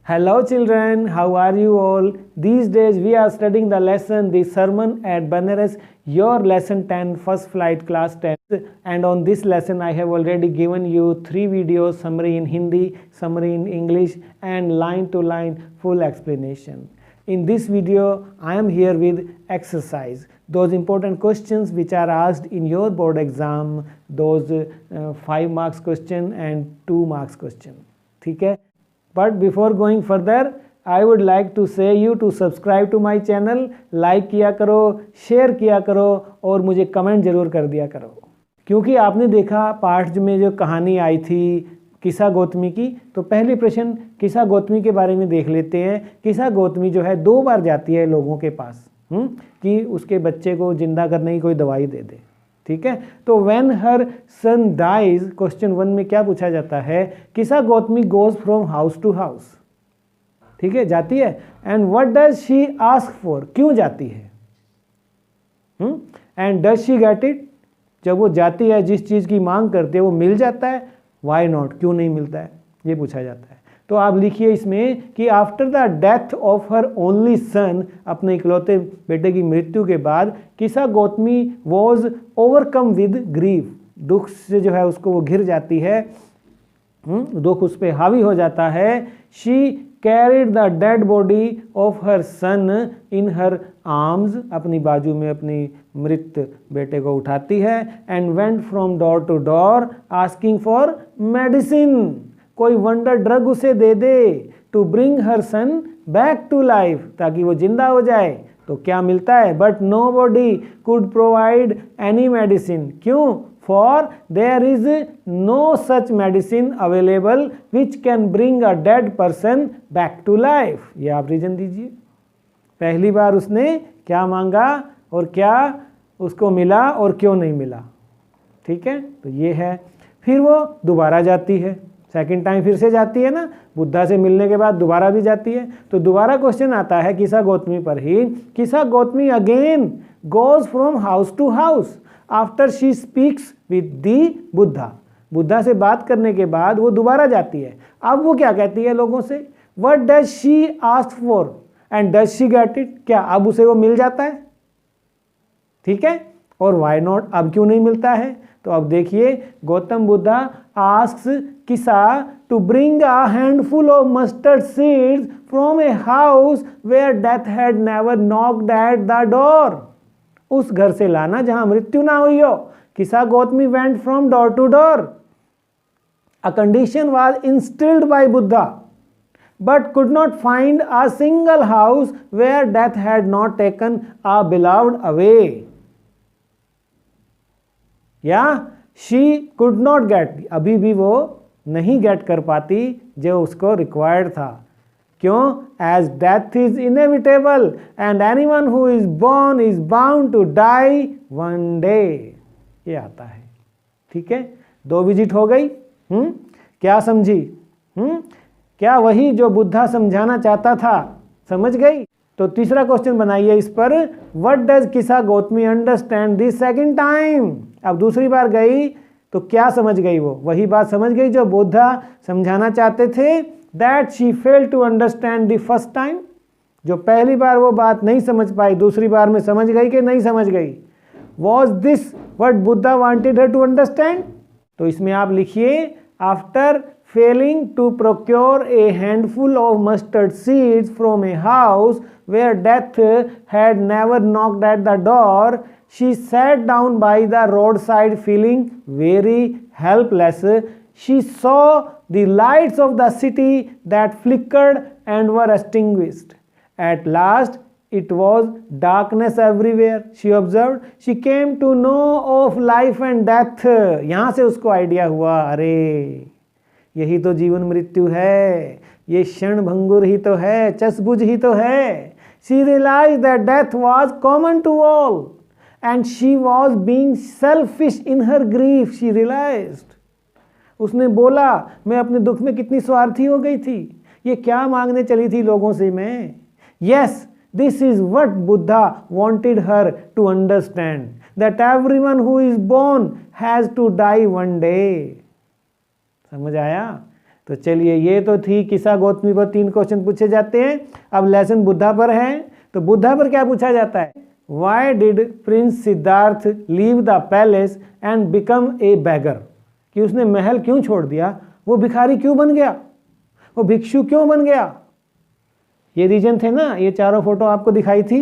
Hello children, how are you all? These days we are studying the lesson, the sermon at Banaras, your lesson 10, first flight class 10. And on this lesson I have already given you 3 videos, summary in Hindi, summary in English and line to line full explanation. In this video I am here with exercise, those important questions which are asked in your board exam, those 5 marks question and 2 marks question. ठीक है? But before going further, I would like to say you to subscribe to my channel, like किया करो, share किया करो और मुझे comment ज़रूर कर दिया करो, क्योंकि आपने देखा पाठ में जो कहानी आई थी किसा गौतमी की, तो पहले प्रश्न किसा गौतमी के बारे में देख लेते हैं। किसा गौतमी जो है 2 बार जाती है लोगों के पास कि उसके बच्चे को जिंदा करने की कोई दवाई दे दे। ठीक है, तो when her son dies, question 1 में क्या पूछा जाता है, Kisa Gotami goes from house to house. ठीक है, जाती है। And what does she ask for, क्यों जाती है। And does she get it, जब वो जाती है जिस चीज़ की मांग करती है वो मिल जाता है। वाई नॉट, क्यों नहीं मिलता है, ये पूछा जाता है। तो आप लिखिए इसमें कि after the death of her only son, अपने इकलौते बेटे की मृत्यु के बाद किसा Gautami was overcome with grief, दुख से जो है उसको वो घिर जाती है, दुख उस पर हावी हो जाता है। She carried the dead body of her son in her arms, अपनी बाजू में अपनी मृत बेटे को उठाती है। And went from door to door asking for medicine, कोई वंडर ड्रग उसे दे दे, to bring her son back to life, ताकि वो जिंदा हो जाए। तो क्या मिलता है, but nobody could provide any medicine, क्यों, for there is no such medicine available which can bring a dead person back to life. ये आप रीजन दीजिए। पहली बार उसने क्या मांगा और क्या उसको मिला और क्यों नहीं मिला। ठीक है, तो ये है। फिर वो दोबारा जाती है, सेकंड टाइम फिर से जाती है ना, बुद्धा से मिलने के बाद दोबारा भी जाती है। तो दोबारा क्वेश्चन आता है किसा गौतमी पर ही। Kisa Gotami again goes from house to house after she speaks with the Buddha, Buddha से बात करने के बाद वो दोबारा जाती है। अब वो क्या कहती है लोगों से, what does she ask for and does she get it, क्या अब उसे वो मिल जाता है। ठीक है, और वाई नॉट, अब क्यों नहीं मिलता है। तो अब देखिए, Gautam Buddha asks Kisa to bring a handful of mustard seeds from a house where death had never knocked at the door, उस घर से लाना जहां मृत्यु ना हुई हो। Kisa Gautami went from door to door, a condition was instilled by Buddha but could not find a single house where death had not taken a beloved away. या she could not get, अभी भी वो नहीं गेट कर पाती जो उसको रिक्वायर्ड था। क्यों, as death is inevitable and anyone who is born is bound to die one day, ये आता है। ठीक है, 2 विजिट हो गई। क्या समझी, क्या वही जो बुद्धा समझाना चाहता था, समझ गई। तो तीसरा क्वेश्चन बनाइए इस पर, व्हाट डज किसा Gautami understand this second time. अब दूसरी बार गई तो क्या समझ गई, वो वही बात समझ गई जो बुद्धा समझाना चाहते थे, that she fail to understand the first time, जो पहली बार वो बात नहीं समझ पाई दूसरी बार में समझ गई कि नहीं समझ गई। Was this what Buddha wanted her to understand. तो इसमें आप लिखिए, after failing to procure a handful of mustard seeds from a house where death had never knocked at the door, she sat down by the roadside feeling very helpless. She saw the lights of the city that flickered and were extinguished. At last it was darkness everywhere, she observed. She came to know of life and death. यहाँ से उसको idea हुआ, अरे यही तो जीवन मृत्यु है, ये क्षण भंगुर ही तो है, चसबुझ ही तो है। She realized that death was common to all and she was being selfish in her grief. She realized, उसने बोला, मैं अपने दुख में कितनी स्वार्थी हो गई थी, ये क्या मांगने चली थी लोगों से मैं। Yes, this is what Buddha wanted her to understand, that everyone who is born has to die one day. समझ आया। तो चलिए, ये तो थी किसा गौतमी पर 3 क्वेश्चन पूछे जाते हैं। अब लेसन बुद्धा पर है। तो बुद्धा पर क्या पूछा जाता है? Why did Prince Siddharth leave the palace and become a bagger? कि उसने महल क्यों छोड़ दिया, वो भिखारी क्यों बन गया, वो भिक्षु क्यों बन गया? ये रीजन थे ना, ये चारों फोटो आपको दिखाई थी,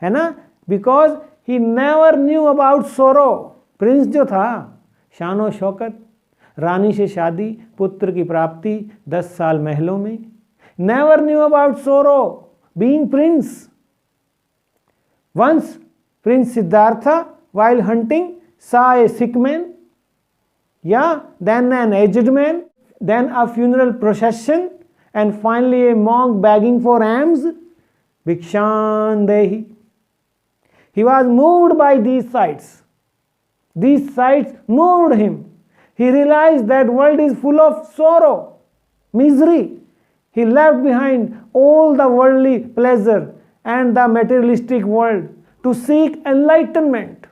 है ना? Because he never knew about सोरो। प्रिंस जो था, शान और शौकत, रानी से शादी, पुत्र की प्राप्ति, 10 साल महलों में, never knew about sorrow being prince. Once prince Siddhartha while hunting saw a sick man, then an aged man, then a funeral procession, and finally a monk begging for alms. Bhikshan dehi. He was moved by these sights. These sights moved him. He realized that world is full of sorrow, misery. He left behind all the worldly pleasure and the materialistic world to seek enlightenment.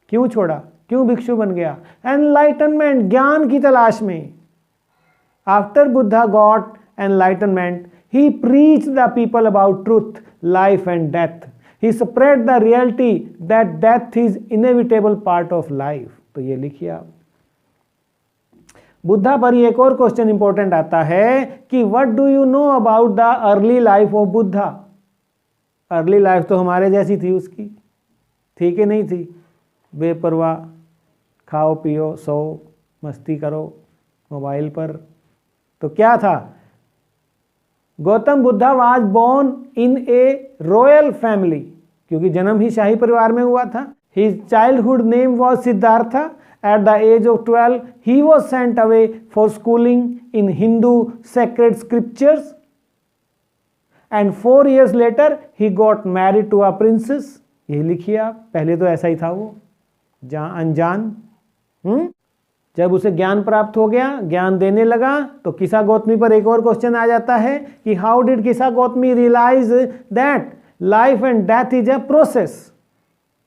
क्यों छोड़ा, क्यों भिक्षु बन गया? Enlightenment, ज्ञान की तलाश में. After Buddha got enlightenment, he preached the people about truth, life and death. He spread the reality that death is inevitable part of life. तो ये लिखिए आप. बुद्धा पर एक और क्वेश्चन इंपॉर्टेंट आता है कि what do you know about the early life of Buddha? Early life तो हमारे जैसी थी उसकी, थी कि नहीं थी? बेपरवाह, खाओ पियो सो, मस्ती करो मोबाइल पर. तो क्या था? Gautam Buddha was born in a royal family, क्योंकि जन्म ही शाही परिवार में हुआ था. His childhood name was Siddhartha. At the age of 12, he was sent away for schooling in Hindu sacred scriptures. And 4 years later, he got married to a princess. ये लिखिए आप, पहले तो ऐसा ही था वो, अनजान. जब उसे ज्ञान प्राप्त हो गया, ज्ञान देने लगा, तो किसा गौतमी पर एक और क्वेश्चन आ जाता है कि how did Kisa Gautami realise that life and death is a process?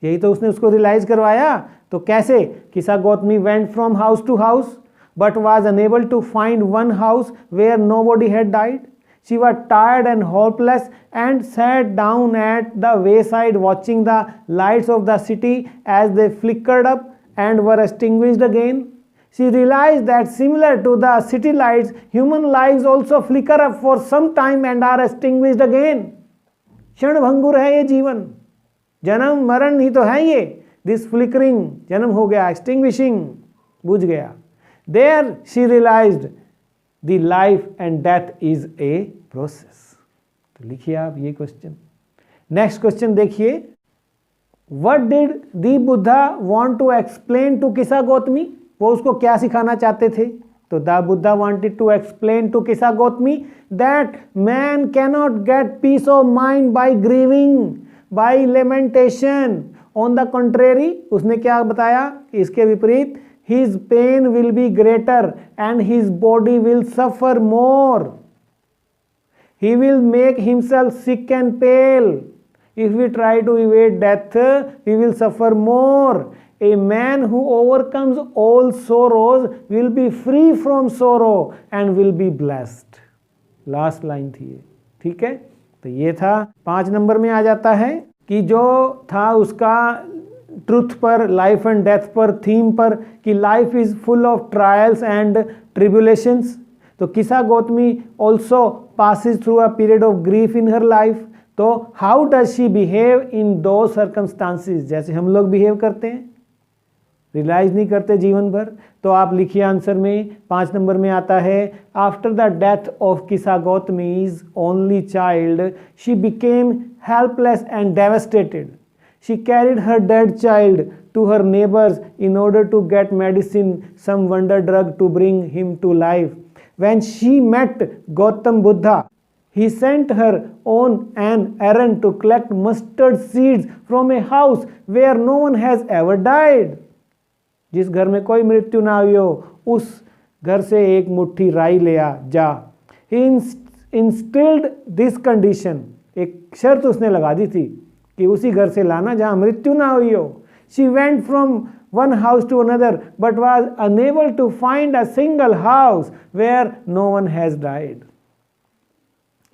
यही तो उसने उसको रियलाइज करवाया. तो कैसे? Kisa Gautami went from house to house but was unable to find one house where nobody had died. She was tired and hopeless and sat down at the wayside watching the lights of the city as they flickered up and were extinguished again. She realized that similar to the city lights, human lives also flicker up for some time and are extinguished again. क्षण भंगुर है ये जीवन, जन्म मरण ही तो है ये. दिस फ्लिकरिंग, जन्म हो गया, एक्सटिंग्विशिंग, बुझ गया. There she realised the life and death is a process. तो लिखिए आप ये क्वेश्चन. नेक्स्ट क्वेश्चन देखिए. What did the Buddha want to explain to Kisa Gautami? वो उसको क्या सिखाना चाहते थे? तो the Buddha wanted to explain to Kisa Gautami that man cannot get peace of mind by grieving, by lamentation. On the contrary, उसने क्या बताया? इसके विपरीत, his pain will be greater and his body will suffer more. He will make himself sick and pale. If we try to evade death, we will suffer more. A man who overcomes all sorrows will be free from sorrow and will be blessed. Last line थी ये, ठीक है? तो ये था. 5 number में आ जाता है कि जो था उसका ट्रुथ पर, लाइफ एंड डेथ पर, थीम पर, कि life is full of trials and tribulations. तो Kisa Gautami also passes through a period of grief in her life. तो how does she behave in those circumstances? जैसे हम लोग बिहेव करते हैं, रियलाइज नहीं करते जीवन भर. तो आप लिखिए आंसर में. 5 नंबर में आता है, after the death of Kisa Gautami's only child she became helpless and devastated. She carried her dead child to her neighbours in order to get medicine, some wonder drug to bring him to life. When she met Gautam Buddha, he sent her on an errand to collect mustard seeds from a house where no one has ever died. जिस घर में कोई मृत्यु ना हुई हो, उस घर से एक मुट्ठी राई ले आ जा. He instilled this condition. एक शर्त उसने लगा दी थी कि उसी घर से लाना जहाँ मृत्यु ना हुई हो. She went from one house to another but was unable to find a single house where no one has died.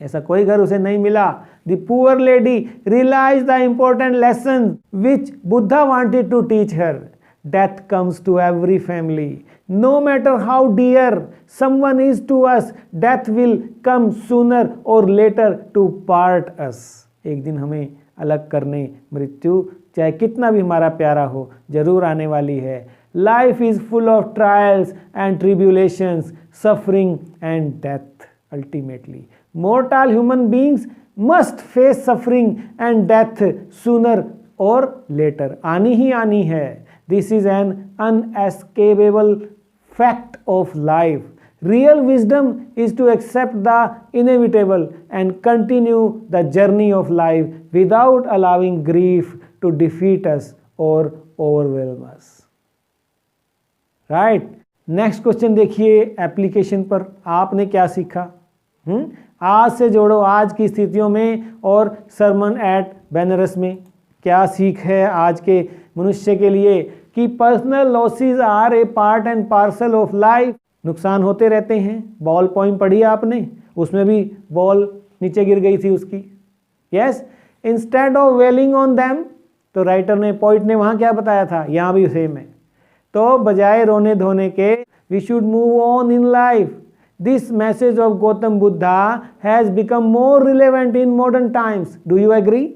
ऐसा कोई घर उसे नहीं मिला. The poor lady realized the important lesson which Buddha wanted to teach her. Death comes to every family. No matter how dear someone is to us, death will come sooner or later to part us. एक दिन हमें अलग करने मृत्यु चाहे कितना भी हमारा प्यारा हो जरूर आने वाली है. Life is full of trials and tribulations, suffering and death. Ultimately, mortal human beings must face suffering and death sooner or later. आनी ही आनी है. This is an unescapable fact of life. Real wisdom is to accept the inevitable and continue the journey of life without allowing grief to defeat us or overwhelm us. Right? Next question देखिए application पर. आपने क्या सीखा? आज से जोड़ो आज की स्थितियों में और सरमन एट बनारस में क्या सीख है आज के मनुष्य के लिए कि personal losses are a part and parcel of life. नुकसान होते रहते हैं. बॉल पोइम पढ़ी आपने, उसमें भी बॉल नीचे गिर गई थी उसकी. Yes, instead of wailing on them, तो राइटर ने पोइट ने वहाँ क्या बताया था, यहाँ भी सेम है. तो बजाय रोने धोने के we should move on in life. This message of Gautam Buddha has become more relevant in modern times. Do you agree?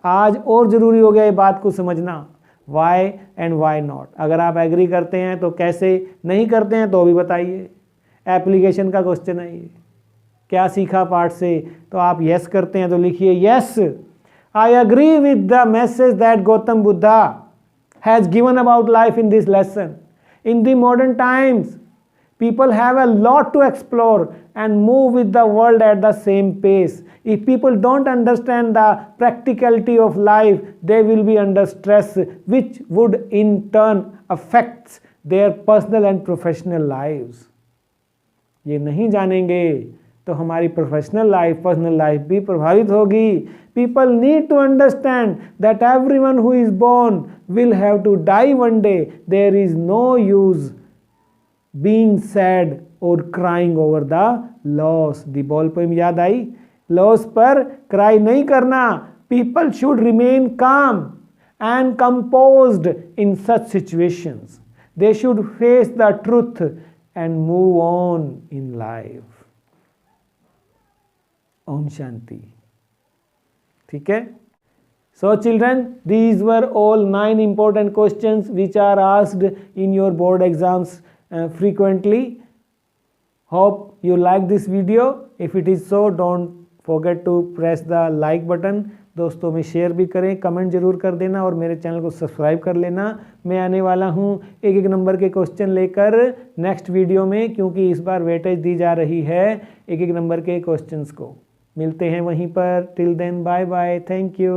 आज और ज़रूरी हो गया ये बात को समझना. Why and why not. अगर आप एग्री करते हैं तो कैसे, नहीं करते हैं तो भी बताइए. एप्लीकेशन का क्वेश्चन है ये. क्या सीखा पाठ से? तो आप यस करते हैं तो लिखिए yes, I agree with the message that Gautam Buddha has given about life in this lesson. In the modern times people have a lot to explore and move with the world at the same pace. If people don't understand the practicality of life, they will be under stress, which would in turn affect their personal and professional lives. ये नहीं जानेंगे तो हमारी professional life, personal life भी प्रभावित होगी. People need to understand that everyone who is born will have to die one day. There is no use being sad or crying over the loss. The ball poem याद आई? Loss पर cry नहीं करना. People should remain calm and composed in such situations. They should face the truth and move on in life. Om Shanti. ठीक है? So children, these were all 9 important questions which are asked in your board exams frequently. Hope you like this video. If it is so, don't forget to press the like button. दोस्तों में share भी करें, comment जरूर कर देना और मेरे channel को सब्सक्राइब कर लेना. मैं आने वाला हूँ एक नंबर के क्वेश्चन लेकर नेक्स्ट वीडियो में, क्योंकि इस बार वेटेज दी जा रही है एक नंबर के क्वेश्चंस को. मिलते हैं वहीं पर. Till then bye bye. Thank you.